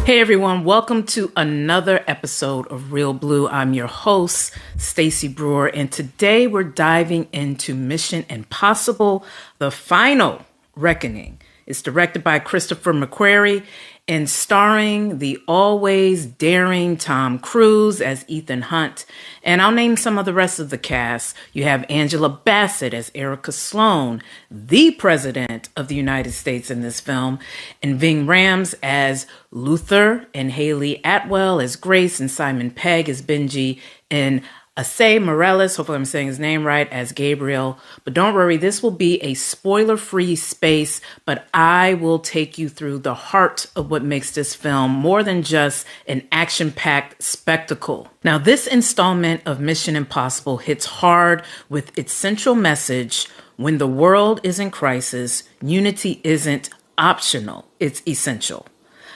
Hey everyone, welcome to another episode of Real Blue. I'm your host, Stacey Brewer, and today we're diving into Mission Impossible, The Final Reckoning. It's directed by Christopher McQuarrie and starring the always daring Tom Cruise as Ethan Hunt. And I'll name some of the rest of the cast. You have Angela Bassett as Erica Sloan, the President of the United States in this film, and Ving Rhames as Luther, and Hayley Atwell as Grace, and Simon Pegg as Benji, and Asay Morales, hopefully I'm saying his name right, as Gabriel. But don't worry, this will be a spoiler-free space, but I will take you through the heart of what makes this film more than just an action-packed spectacle. Now, this installment of Mission Impossible hits hard with its central message: when the world is in crisis, unity isn't optional, it's essential.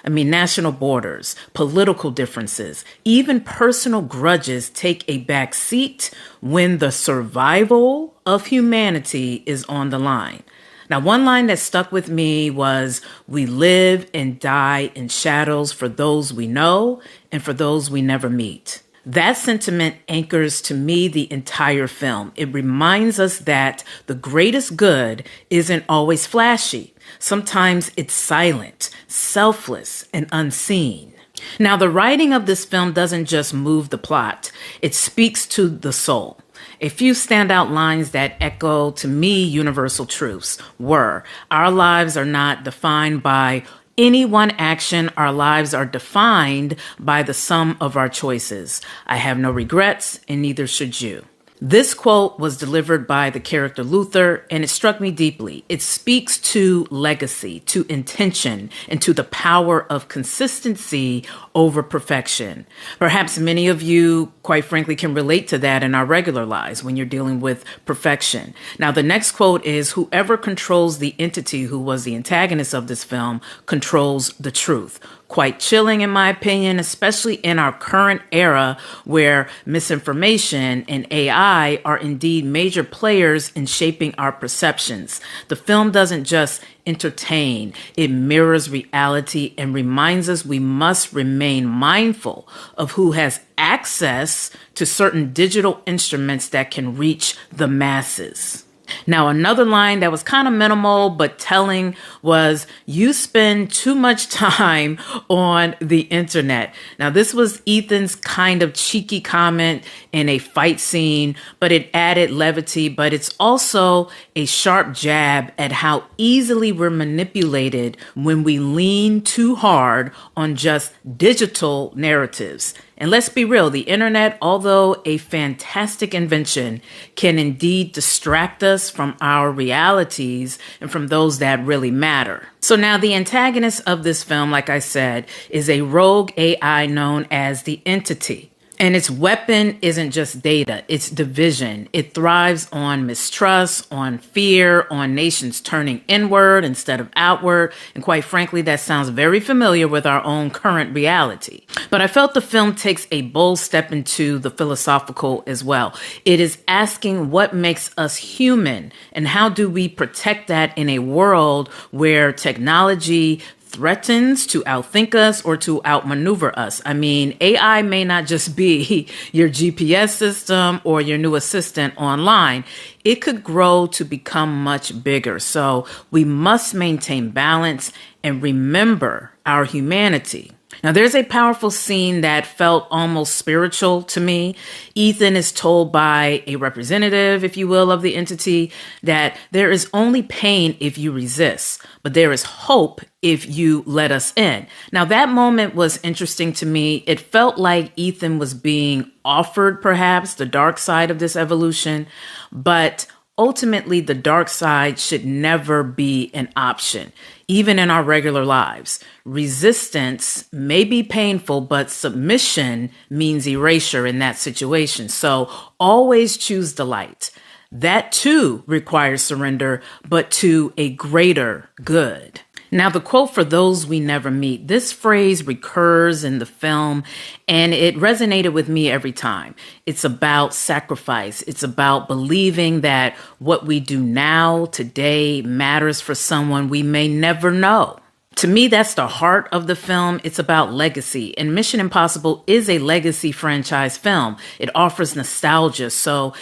I mean, national borders, political differences, even personal grudges take a back seat when the survival of humanity is on the line. Now, one line that stuck with me was, "We live and die in shadows for those we know and for those we never meet." That sentiment anchors to me the entire film. It reminds us that the greatest good isn't always flashy. Sometimes it's silent, selfless, and unseen. Now, the writing of this film doesn't just move the plot, it speaks to the soul. A few standout lines that echo, to me, universal truths were: our lives are not defined by any one action. Our lives are defined by the sum of our choices. I have no regrets, and neither should you. This quote was delivered by the character Luther, and it struck me deeply. It speaks to legacy, to intention, and to the power of consistency over perfection. Perhaps many of you, quite frankly, can relate to that in our regular lives when you're dealing with perfection. Now, the next quote is, "Whoever controls the entity," who was the antagonist of this film, "controls the truth." Quite chilling, in my opinion, especially in our current era where misinformation and AI are indeed major players in shaping our perceptions. The film doesn't just entertain, it mirrors reality and reminds us we must remain mindful of who has access to certain digital instruments that can reach the masses. Now, another line that was kind of minimal but telling was, "You spend too much time on the internet." Now, this was Ethan's kind of cheeky comment in a fight scene, but it added levity, but it's also a sharp jab at how easily we're manipulated when we lean too hard on just digital narratives. And let's be real, the internet, although a fantastic invention, can indeed distract us from our realities and from those that really matter. So now the antagonist of this film, like I said, is a rogue AI known as the Entity. And its weapon isn't just data, it's division. It thrives on mistrust, on fear, on nations turning inward instead of outward. And quite frankly, that sounds very familiar with our own current reality. But I felt the film takes a bold step into the philosophical as well. It is asking what makes us human and how do we protect that in a world where technology threatens to outthink us or to outmaneuver us. I mean, AI may not just be your GPS system or your new assistant online. It could grow to become much bigger. So we must maintain balance and remember our humanity. Now, there's a powerful scene that felt almost spiritual to me. Ethan is told by a representative, if you will, of the entity that there is only pain if you resist, but there is hope if you let us in. Now, that moment was interesting to me. It felt like Ethan was being offered, perhaps, the dark side of this evolution, but ultimately, the dark side should never be an option, even in our regular lives. Resistance may be painful, but submission means erasure in that situation. So always choose the light. That too requires surrender, but to a greater good. Now, the quote, "for those we never meet," this phrase recurs in the film and it resonated with me every time. It's about sacrifice. It's about believing that what we do now, today, matters for someone we may never know. To me, that's the heart of the film. It's about legacy. And Mission Impossible is a legacy franchise film. It offers nostalgia. So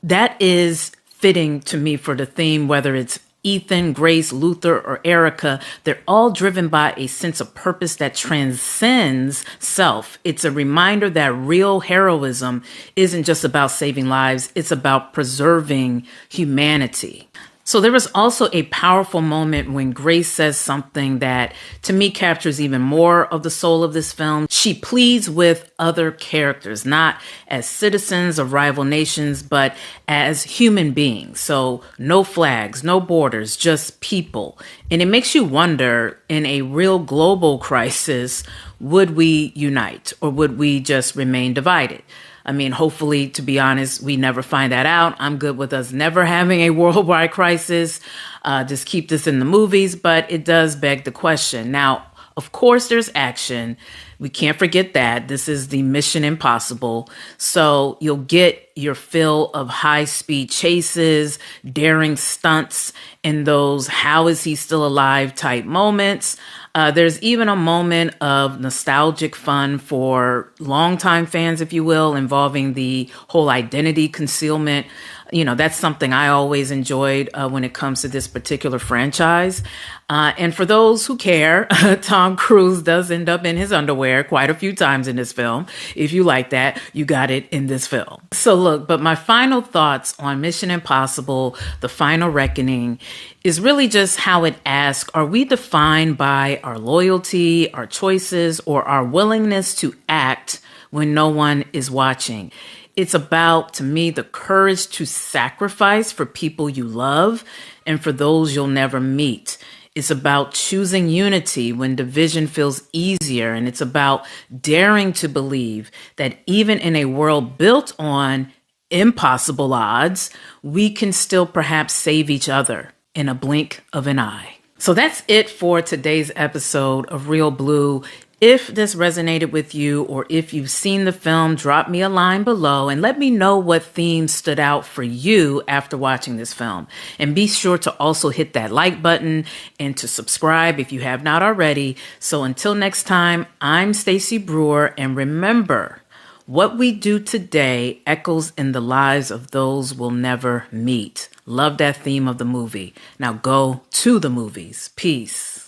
that is fitting to me for the theme, whether it's Ethan, Grace, Luther, or Erica. They're all driven by a sense of purpose that transcends self. It's a reminder that real heroism isn't just about saving lives. It's about preserving humanity. So there was also a powerful moment when Grace says something that to me captures even more of the soul of this film. She pleads with other characters, not as citizens of rival nations, but as human beings. So no flags, no borders, just people. And it makes you wonder, in a real global crisis, would we unite or would we just remain divided? I mean, hopefully, to be honest, we never find that out. I'm good with us never having a worldwide crisis. Just keep this in the movies, but it does beg the question. Now, of course, there's action. We can't forget that. This is the Mission Impossible. So you'll get your fill of high-speed chases, daring stunts, and those how is he still alive type moments. There's even a moment of nostalgic fun for longtime fans, if you will, involving the whole identity concealment. You know, that's something I always enjoyed when it comes to this particular franchise. And for those who care, Tom Cruise does end up in his underwear quite a few times in this film. If you like that, you got it in this film. So look, but my final thoughts on Mission Impossible, The Final Reckoning, is really just how it asks, are we defined by our loyalty, our choices, or our willingness to act when no one is watching? It's about, to me, the courage to sacrifice for people you love and for those you'll never meet. It's about choosing unity when division feels easier. And it's about daring to believe that even in a world built on impossible odds, we can still perhaps save each other in a blink of an eye. So that's it for today's episode of Real Blue. If this resonated with you or if you've seen the film, drop me a line below and let me know what themes stood out for you after watching this film. And be sure to also hit that like button and to subscribe if you have not already. So until next time, I'm Stacey Brewer, and remember, what we do today echoes in the lives of those we'll never meet. Love that theme of the movie. Now go to the movies. Peace.